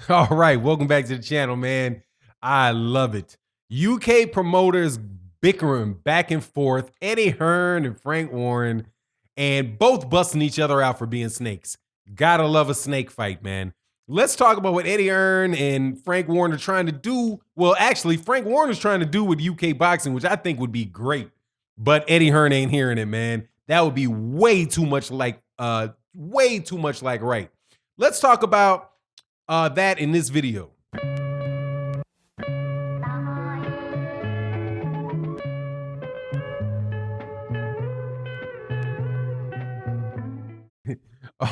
All right, welcome back to the channel, man. I love it. UK promoters bickering back and forth, Eddie Hearn and Frank Warren, and both busting each other out for being snakes. Gotta love a snake fight, man. Let's talk about what Eddie Hearn and Frank Warren are trying to do. Well, actually, Frank Warren is trying to do with UK boxing, which I think would be great. But Eddie Hearn ain't hearing it, man. That would be way too much like right. Let's talk about that in this video.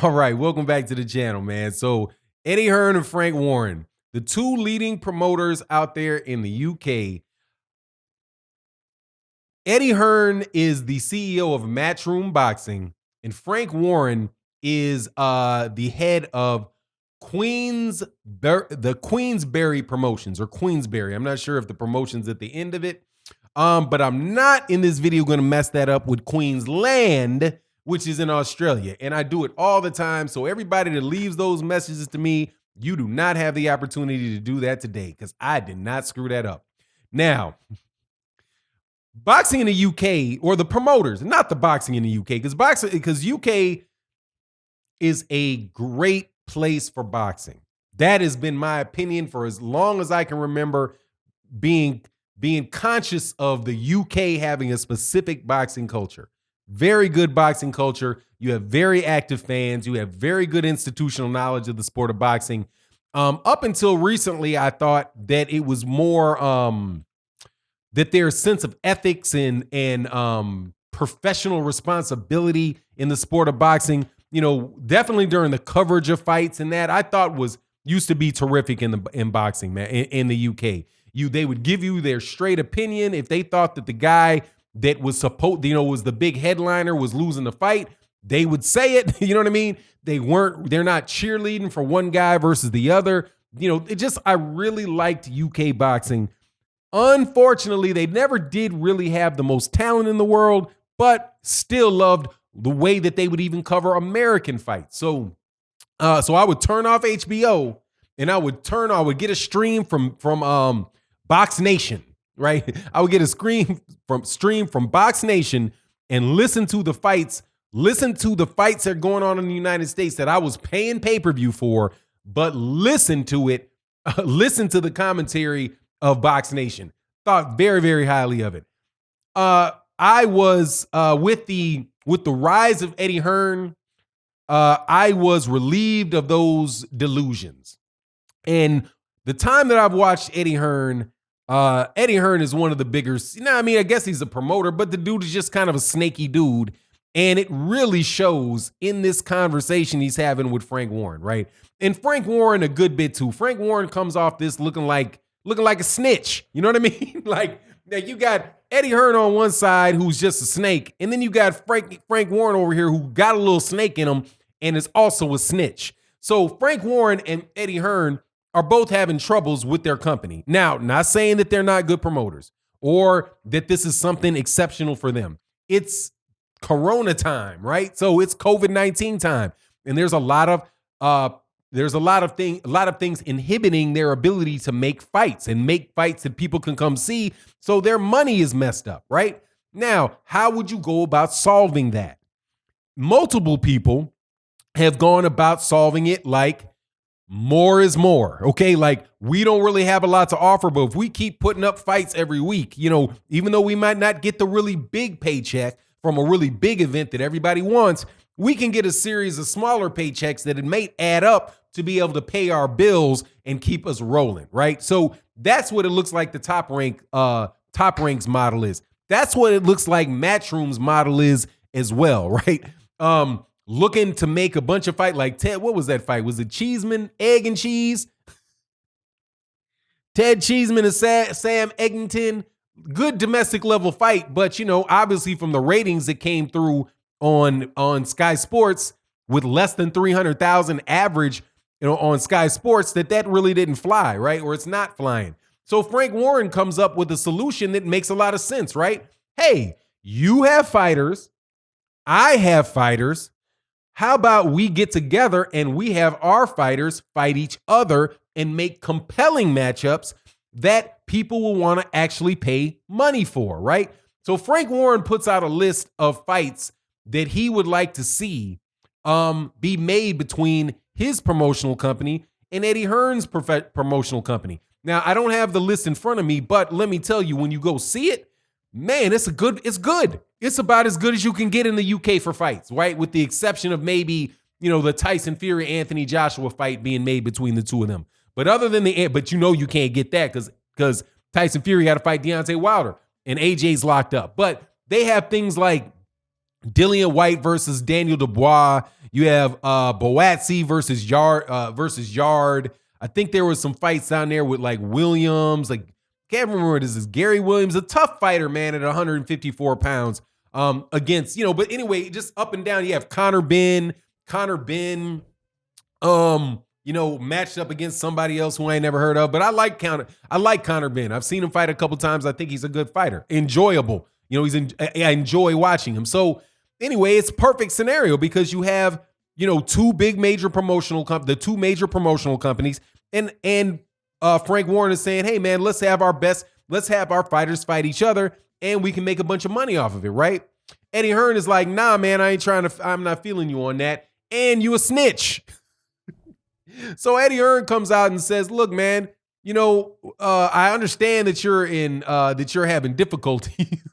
All right, welcome back to the channel, man. So Eddie Hearn and Frank Warren, the two leading promoters out there in the UK. Eddie Hearn is the CEO of Matchroom Boxing, and Frank Warren is the head of the Queensberry Promotions, or Queensberry. I'm not sure if the promotion's at the end of it, but I'm not in this video going to mess that up with Queensland, which is in Australia, and I do it all the time. So everybody that leaves those messages to me, you do not have the opportunity to do that today because I did not screw that up. Now, boxing in the UK, or the promoters, not the boxing in the UK, because UK is a great place for boxing. That has been my opinion for as long as I can remember, being conscious of the UK having a specific boxing culture. Very good boxing culture. You have very active fans. You have very good institutional knowledge of the sport of boxing. Up until recently, I thought that it was more that their sense of ethics and professional responsibility in the sport of boxing, you know, definitely during the coverage of fights and that, I thought used to be terrific in boxing, man, in the UK. They would give you their straight opinion. If they thought that the guy that was was the big headliner was losing the fight, they would say it. You know what I mean? They're not cheerleading for one guy versus the other. You know, I really liked UK boxing. Unfortunately, they never did really have the most talent in the world, but still loved the way that they would even cover American fights. So I would turn off HBO and I would get a stream from Box Nation, right? I would get a stream from Box Nation and listen to the fights that are going on in the United States that I was paying pay-per-view for, but listen to the commentary of Box Nation. Thought very, very highly of it. I was with the rise of Eddie Hearn, I was relieved of those delusions. And the time that I've watched Eddie Hearn is one of the bigger, I mean, I guess he's a promoter, but the dude is just kind of a snaky dude. And it really shows in this conversation he's having with Frank Warren, right? And Frank Warren a good bit too. Frank Warren comes off this looking like a snitch. You know what I mean? Like, now you got Eddie Hearn on one side, who's just a snake, and then you got Frank Warren over here, who got a little snake in him and is also a snitch. So Frank Warren and Eddie Hearn are both having troubles with their company. Now, not saying that they're not good promoters or that this is something exceptional for them. It's Corona time, right? So it's COVID-19 time, and there's a lot of things inhibiting their ability to make fights that people can come see. So their money is messed up, right? Now, how would you go about solving that? Multiple people have gone about solving it like more is more, okay? Like, we don't really have a lot to offer, but if we keep putting up fights every week, you know, even though we might not get the really big paycheck from a really big event that everybody wants, we can get a series of smaller paychecks that it may add up to be able to pay our bills and keep us rolling, right? So that's what it looks like the Top Ranks model is. That's what it looks like Matchroom's model is as well, right? Looking to make a bunch of fight like Ted. What was that fight? Was it Cheeseman, Egg and Cheese? Ted Cheeseman and Sam Eggington. Good domestic level fight, but you know, obviously from the ratings that came through on Sky Sports with less than 300,000 average, you know, on Sky Sports, that really didn't fly, right? Or it's not flying. So Frank Warren comes up with a solution that makes a lot of sense, right? Hey, you have fighters, I have fighters. How about we get together and we have our fighters fight each other and make compelling matchups that people will want to actually pay money for, right? So Frank Warren puts out a list of fights that he would like to see be made between his promotional company and Eddie Hearn's promotional company. Now, I don't have the list in front of me, but let me tell you, when you go see it, man, it's good. It's about as good as you can get in the UK for fights, right? With the exception of maybe, the Tyson Fury, Anthony Joshua fight being made between the two of them. But other than but you can't get that because Tyson Fury got to fight Deontay Wilder and AJ's locked up. But they have things like Dillian White versus Daniel Dubois. You have Boatsi versus Yard. I think there was some fights down there with like Williams, like can't remember what this is. Gary Williams, a tough fighter, man, at 154 pounds against, but anyway, just up and down. You have Conor Benn, matched up against somebody else who I ain't never heard of. But I like Conor Benn. I've seen him fight a couple times. I think he's a good fighter. Enjoyable. I enjoy watching him. So anyway, it's a perfect scenario because you have, two major promotional companies and Frank Warren is saying, hey man, let's have our fighters fight each other and we can make a bunch of money off of it, right? Eddie Hearn is like, nah, man, I'm not feeling you on that. And you a snitch. So Eddie Hearn comes out and says, look, man, I understand that you're having difficulties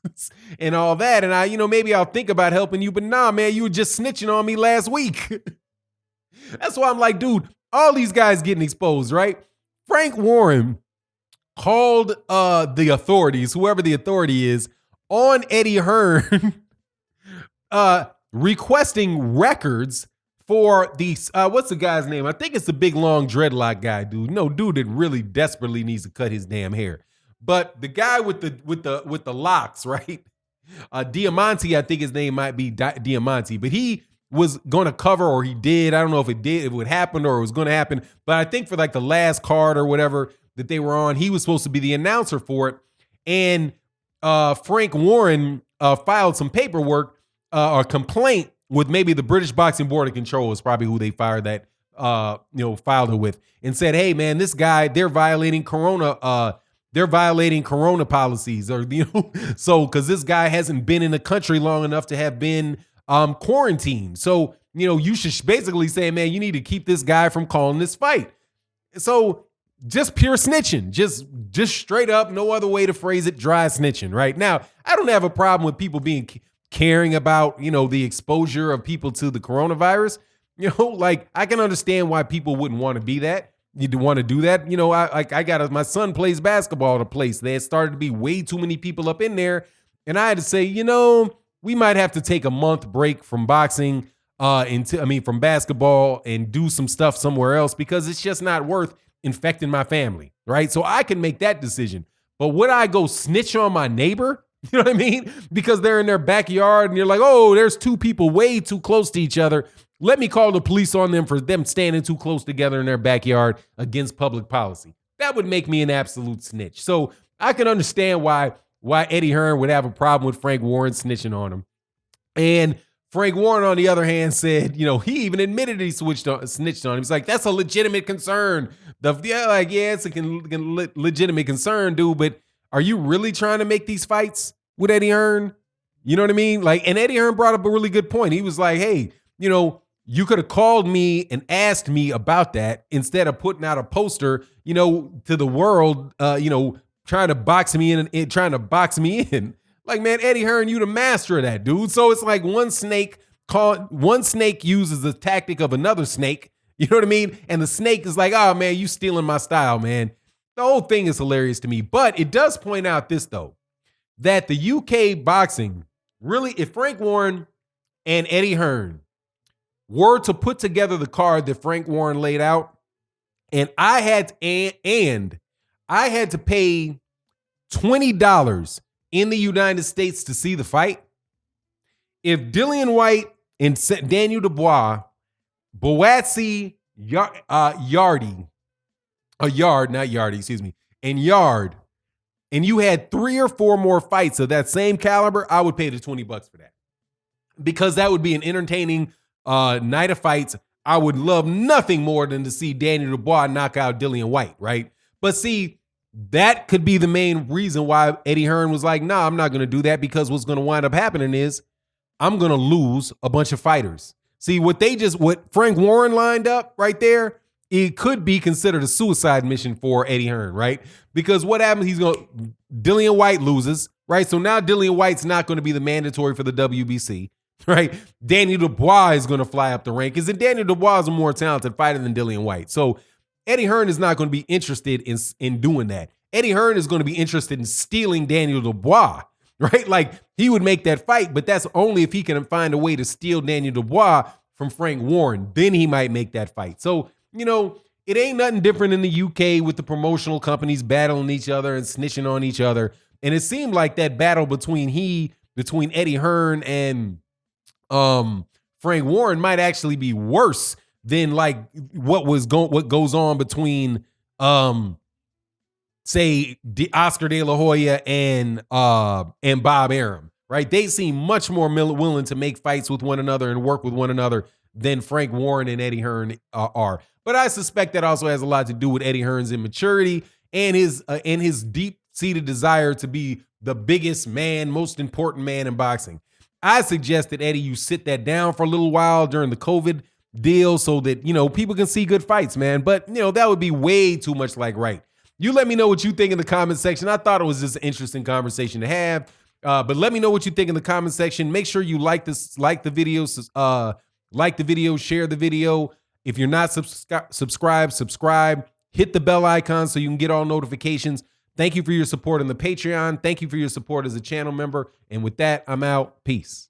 and all that. And maybe I'll think about helping you, but nah, man, you were just snitching on me last week. That's why I'm like, dude, all these guys getting exposed, right? Frank Warren called the authorities, whoever the authority is, on Eddie Hearn, requesting records for these. What's the guy's name? I think it's the big long dreadlock guy, dude. No, dude that really desperately needs to cut his damn hair. But the guy with the locks, right? Diamante, I think his name might be Diamante, but he was going to cover, or he did. I don't know if it would happen or it was going to happen, but I think for like the last card or whatever that they were on, he was supposed to be the announcer for it. And Frank Warren filed some paperwork or complaint with maybe the British Boxing Board of Control is probably who they fired that, filed it with, and said, hey man, this guy, they're violating Corona policies, or, so, cause this guy hasn't been in the country long enough to have been quarantined. So, you should basically say, man, you need to keep this guy from calling this fight. So just pure snitching, just straight up, no other way to phrase it, dry snitching. Right now, I don't have a problem with people caring about, the exposure of people to the coronavirus. Like I can understand why people wouldn't want to be that. You'd want to do that. My son plays basketball at a place. There started to be way too many people up in there. And I had to say, we might have to take a month break from boxing, from basketball, and do some stuff somewhere else because it's just not worth infecting my family, right? So I can make that decision. But would I go snitch on my neighbor? You know what I mean? Because they're in their backyard and you're like, oh, there's two people way too close to each other. Let me call the police on them for them standing too close together in their backyard against public policy. That would make me an absolute snitch. So I can understand why Eddie Hearn would have a problem with Frank Warren snitching on him. And Frank Warren, on the other hand, said, he even admitted he snitched on him. He's like, that's a legitimate concern. It's a legitimate concern, dude. But are you really trying to make these fights with Eddie Hearn? You know what I mean? And Eddie Hearn brought up a really good point. He was like, hey, you could have called me and asked me about that instead of putting out a poster, to the world, trying to box me in. Like, man, Eddie Hearn, you the master of that, dude. So it's like one snake uses the tactic of another snake. You know what I mean? And the snake is like, oh man, you stealing my style, man. The whole thing is hilarious to me. But it does point out this though, that the UK boxing really, if Frank Warren and Eddie Hearn were to put together the card that Frank Warren laid out, and I had to pay $20 in the United States to see the fight. If Dillian White and Daniel Dubois, Boatsi, and Yard, and you had 3 or 4 more fights of that same caliber, I would pay the $20 for that. Because that would be an entertaining night of fights, I would love nothing more than to see Daniel Dubois knock out Dillian White, right? But see, that could be the main reason why Eddie Hearn was like, nah, I'm not going to do that, because what's going to wind up happening is I'm going to lose a bunch of fighters. See, what Frank Warren lined up right there, it could be considered a suicide mission for Eddie Hearn, right? Because what happens, Dillian White loses, right? So now Dillian White's not going to be the mandatory for the WBC, right? Daniel Dubois is going to fly up the rankings, and Daniel Dubois is a more talented fighter than Dillian White. So Eddie Hearn is not going to be interested in doing that. Eddie Hearn is going to be interested in stealing Daniel Dubois, right? Like, he would make that fight, but that's only if he can find a way to steal Daniel Dubois from Frank Warren. Then he might make that fight. So, it ain't nothing different in the UK with the promotional companies battling each other and snitching on each other. And it seemed like that battle between Eddie Hearn and Frank Warren might actually be worse than like what goes on between say Oscar De La Hoya and Bob Arum, right? They seem much more willing to make fights with one another and work with one another than Frank Warren and Eddie Hearn are. But I suspect that also has a lot to do with Eddie Hearn's immaturity and his deep-seated desire to be the biggest man, most important man in boxing. I suggest that, Eddie, you sit that down for a little while during the COVID deal so that, people can see good fights, man. But, that would be way too much like right. You let me know what you think in the comment section. I thought it was just an interesting conversation to have. But let me know what you think in the comment section. Make sure you like the video, share the video. If you're not subscribed, subscribe. Hit the bell icon so you can get all notifications. Thank you for your support on the Patreon. Thank you for your support as a channel member. And with that, I'm out. Peace.